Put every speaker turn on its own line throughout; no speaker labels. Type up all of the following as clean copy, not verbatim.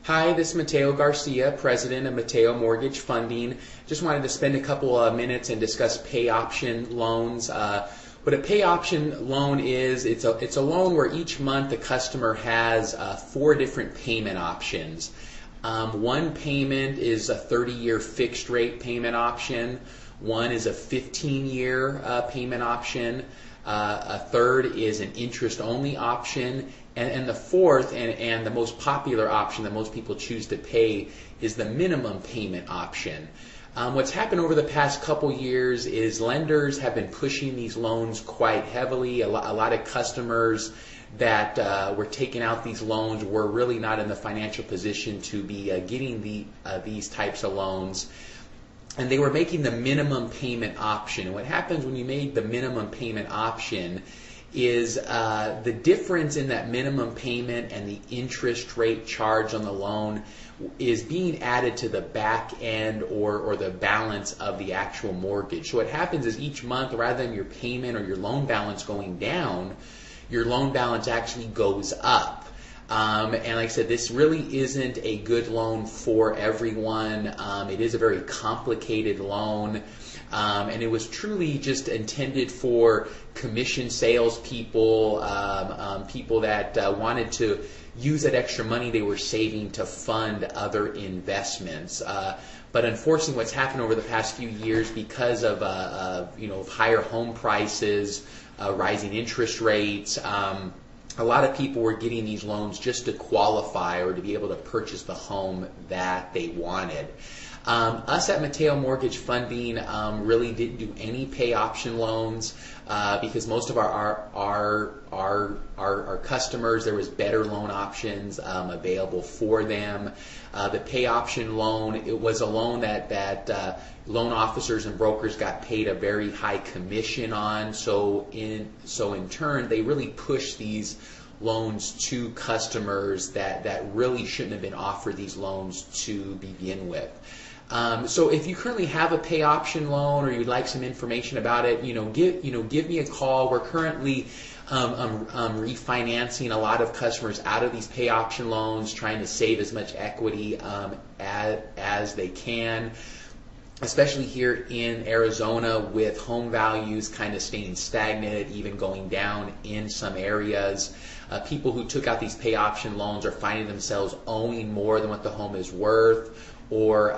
Hi, this is Mateo Garcia, President of Mateo Mortgage Funding. Just wanted to spend a couple of minutes and discuss pay option loans. What a pay option loan is, it's a loan where each month the customer has 4 different payment options. One payment is a 30-year fixed rate payment option. One is a 15-year payment option. A third is an interest-only option. And the fourth and the most popular option that most people choose to pay is the minimum payment option. What's happened over the past couple years is lenders have been pushing these loans quite heavily. A lot of customers that were taking out these loans were really not in the financial position to be getting these types of loans. And they were making the minimum payment option. And what happens when you made the minimum payment option is the difference in that minimum payment and the interest rate charge on the loan is being added to the back end or the balance of the actual mortgage. So what happens is each month, rather than your payment or your loan balance going down, your loan balance actually goes up. And like I said, this really isn't a good loan for everyone. It is a very complicated loan. And it was truly just intended for commission salespeople, people that wanted to use that extra money they were saving to fund other investments. But unfortunately, what's happened over the past few years, because of higher home prices, rising interest rates, a lot of people were getting these loans just to qualify or to be able to purchase the home that they wanted. Us at Mateo Mortgage Funding really didn't do any pay option loans because most of our customers, there was better loan options available for them. The pay option loan, it was a loan that loan officers and brokers got paid a very high commission on. So in turn, they really pushed these loans to customers that really shouldn't have been offered these loans to begin with. So if you currently have a pay option loan or you'd like some information about it, give me a call. We're currently refinancing a lot of customers out of these pay option loans, trying to save as much equity as they can, especially here in Arizona with home values kind of staying stagnant, even going down in some areas. People who took out these pay option loans are finding themselves owing more than what the home is worth, or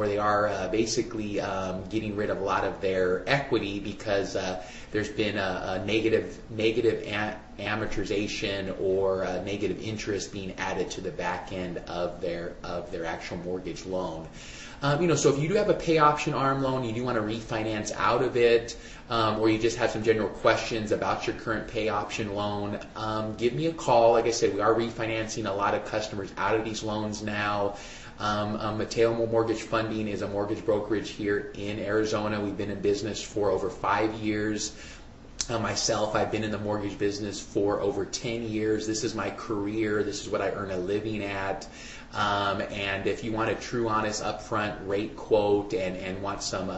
they are basically getting rid of a lot of their equity because there's been a negative amortization or negative interest being added to the back end of their actual mortgage loan. So if you do have a pay option ARM loan, you do want to refinance out of it, or you just have some general questions about your current pay option loan, give me a call. Like I said, we are refinancing a lot of customers out of these loans now. Mateo Mortgage Funding is a mortgage brokerage here in Arizona. We've been in business for over 5 years. Myself, I've been in the mortgage business for over 10 years. This is my career. This is what I earn a living at. And if you want a true, honest, upfront rate quote and want some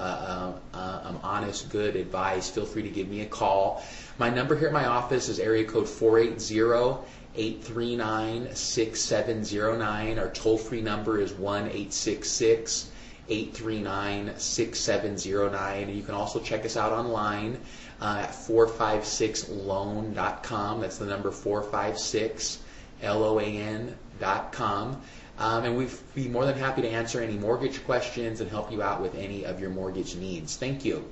honest, good advice, feel free to give me a call. My number here at my office is area code 480-839-6709. Our toll-free number is 1-866-839-6709. And you can also check us out online at 456loan.com. That's the number 456loan.com. And we'd be more than happy to answer any mortgage questions and help you out with any of your mortgage needs. Thank you.